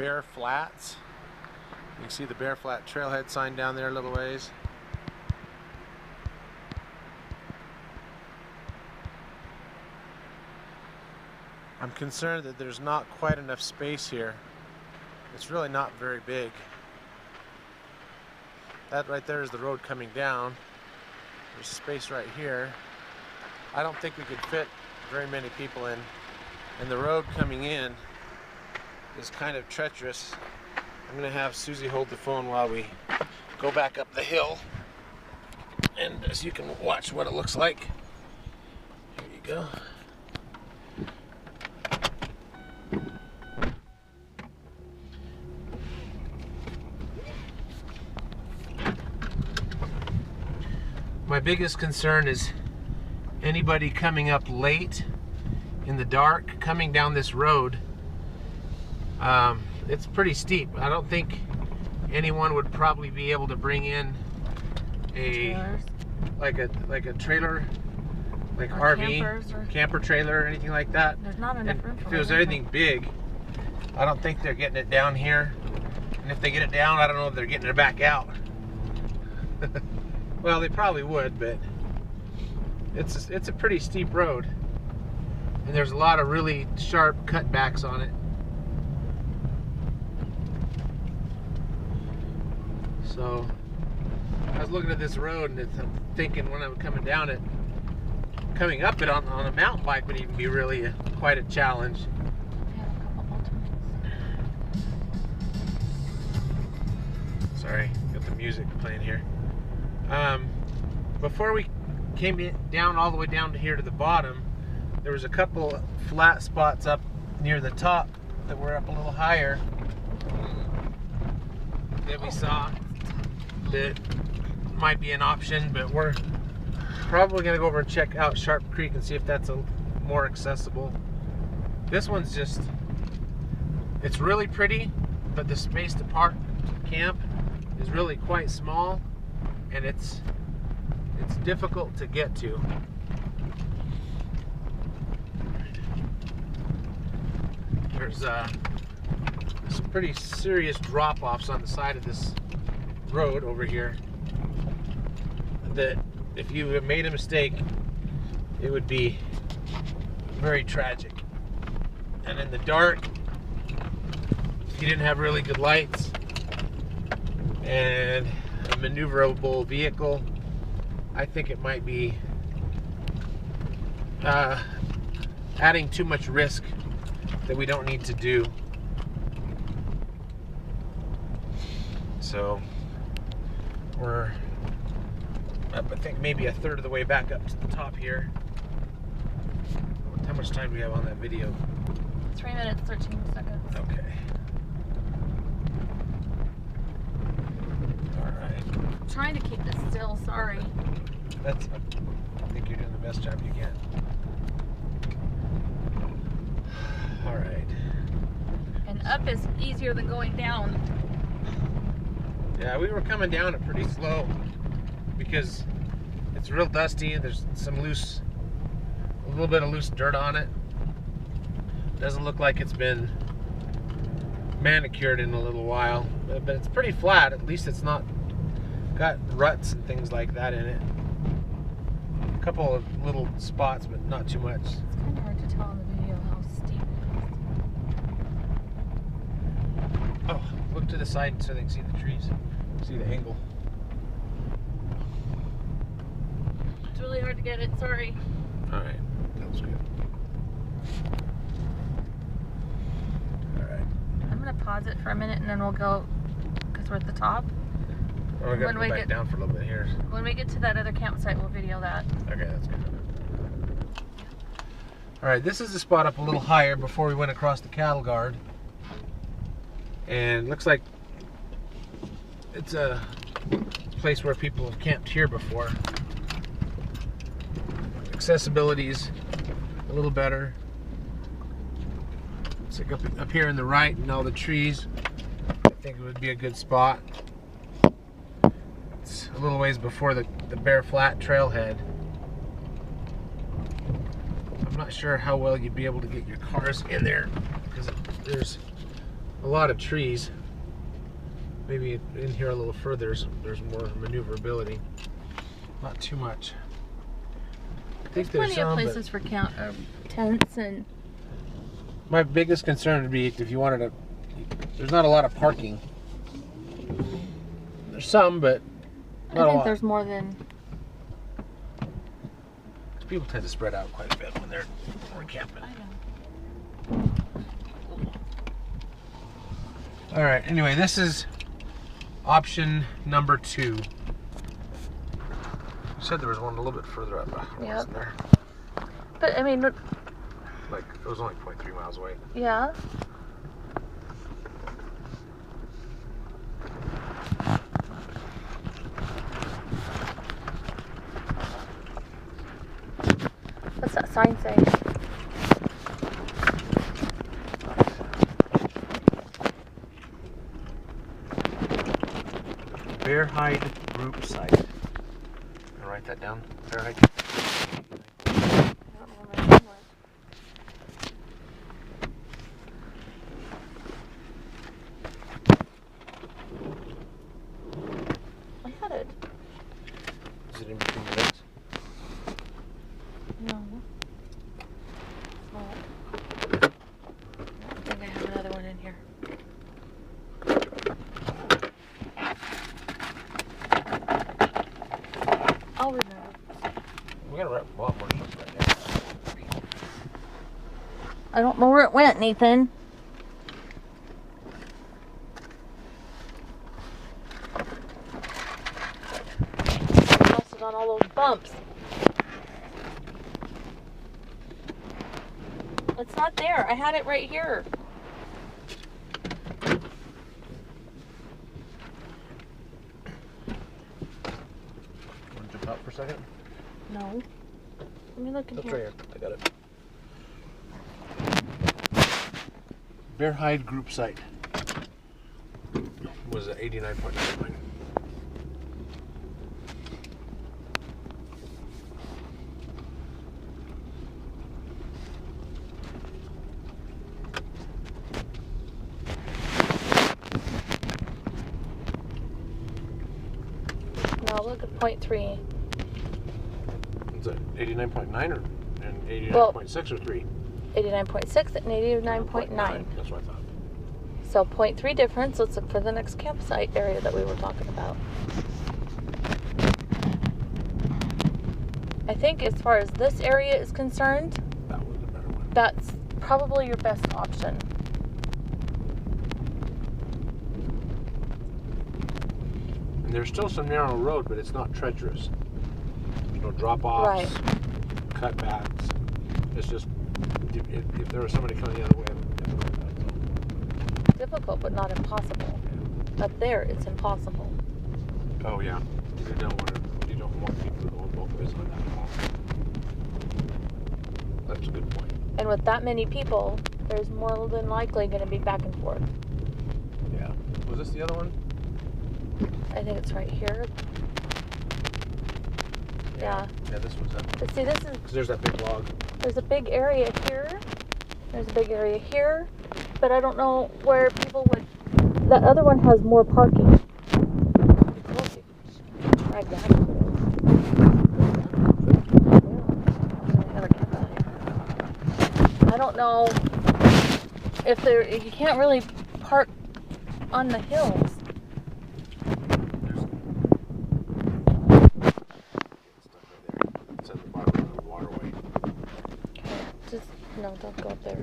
Bear Flats. You can see the Bear Flat Trailhead sign down there a little ways. I'm concerned that there's not quite enough space here. It's really not very big. That right there is the road coming down. There's space right here. I don't think we could fit very many people in. And the road coming in is kind of treacherous. I'm going to have Susie hold the phone while we go back up the hill. And so you can watch what it looks like. Here you go. My biggest concern is anybody coming up late in the dark, coming down this road. It's pretty steep. I don't think anyone would probably be able to bring in a like a trailer, like or RV, camper trailer or anything like that. There's not enough room for if it was anything big, I don't think they're getting it down here. And if they get it down, I don't know if they're getting it back out. Well, they probably would, but it's a pretty steep road, and there's a lot of really sharp cutbacks on it. So I was looking at this road, and I'm thinking when I'm coming down it, coming up it on a mountain bike would even be really quite a challenge. Sorry, got the music playing here. Before we came down all the way down to here to the bottom, there was a couple flat spots up near the top that were up a little higher that we saw that might be an option, but we're probably going to go over and check out Sharp Creek and see if that's more accessible. This one's just, it's really pretty, but the space to park camp is really quite small, and it's difficult to get to. There's some pretty serious drop-offs on the side of this road over here that if you have made a mistake, it would be very tragic. And in the dark, if you didn't have really good lights and a maneuverable vehicle, I think it might be adding too much risk that we don't need to do. So we're up, I think, maybe a third of the way back up to the top here. How much time do we have on that video? 3 minutes, 13 seconds. Okay. Alright. Trying to keep this still, sorry. I think you're doing the best job you can. Alright. And up is easier than going down. Yeah, we were coming down it pretty slow because it's real dusty. There's a little bit of loose dirt on it. Doesn't look like it's been manicured in a little while, but it's pretty flat. At least it's not got ruts and things like that in it. A couple of little spots, but not too much. It's kind of hard to tell on the video how steep it is. Oh, look to the side so they can see the trees, see the angle. It's really hard to get it, sorry. Alright, that was good. Alright. I'm going to pause it for a minute and then we'll go, because we're at the top. Well, we gotta go back down for a little bit here. When we get to that other campsite, we'll video that. Okay, that's good. Alright, this is the spot up a little higher before we went across the cattle guard. And looks like it's a place where people have camped here before. Accessibility's a little better. It's like up here in the right and all the trees. I think it would be a good spot. It's a little ways before the Bear Flat Trailhead. I'm not sure how well you'd be able to get your cars in there because there's a lot of trees. Maybe in here a little further, there's more maneuverability. Not too much. I think There's plenty of some, places for tents and. My biggest concern would be if you wanted to. There's not a lot of parking. There's some, but not I a think lot. there's more than. People tend to spread out quite a bit when they're camping. I know. All right. Anyway, this is option number 2. You said there was one a little bit further up. Yep. Wasn't there? But I mean, Like it was only 0.3 miles away. yeah. What's that sign say? Bear Hide Group Site. I'll write that down. Bear Hide. I don't know where my phone went. I had it. Is it in between the legs? No. Not. I think I have another one in here. I'll remember. We got a lot more stuff right there. I don't know where it went, Nathan. Lost it on all those bumps. It's not there. I had it right here. Want to jump out for a second? No. Let me look in That's here. right here. I got it. Bear Hide Group Site was 89.99. No, look at 0.3. Is that 89.9 or and 89.6 or 3? 89.6 and 89.9. That's what I thought. So 0.3 difference. Let's look for the next campsite area that we were talking about. I think as far as this area is concerned, That was a better one. that's probably your best option. And there's still some narrow road, but it's not treacherous. There's no drop-offs, Right. cutbacks. It's just if there was somebody coming the other way, it would be difficult. Difficult, but not impossible. Up there, it's impossible. Oh yeah, you don't want people to go both ways on that wall. That's a good point. And with that many people, there's more than likely going to be back and forth. Yeah. Was this the other one? I think it's right here. Yeah. Yeah, this one's up. But see, this is, Because there's that big log. there's a big area here. There's a big area here. But I don't know where people would. That other one has more parking. Drag that. I don't know if there. You can't really park on the hills. It's at the bottom of the waterway. Just no, don't go up there.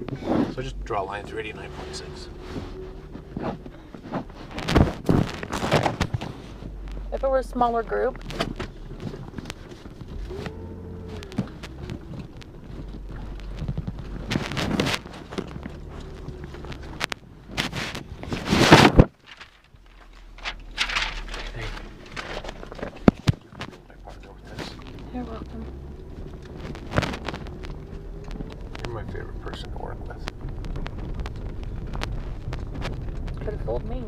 So just draw a line through 89.6. If it were a smaller group. You're welcome. You're my favorite person to work with. Could have fooled me.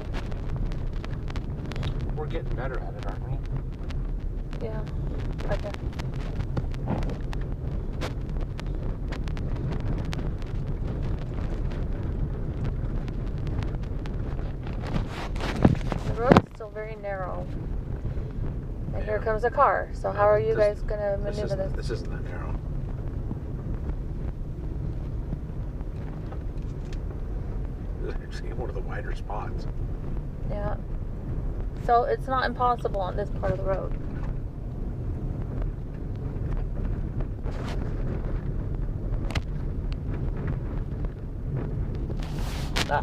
We're getting better at it, aren't we? Yeah. Okay. still very narrow. And Yeah. here comes a car. So how are you guys going to maneuver this? This isn't that narrow. This is actually one of the wider spots. Yeah. So it's not impossible on this part of the road. Ah.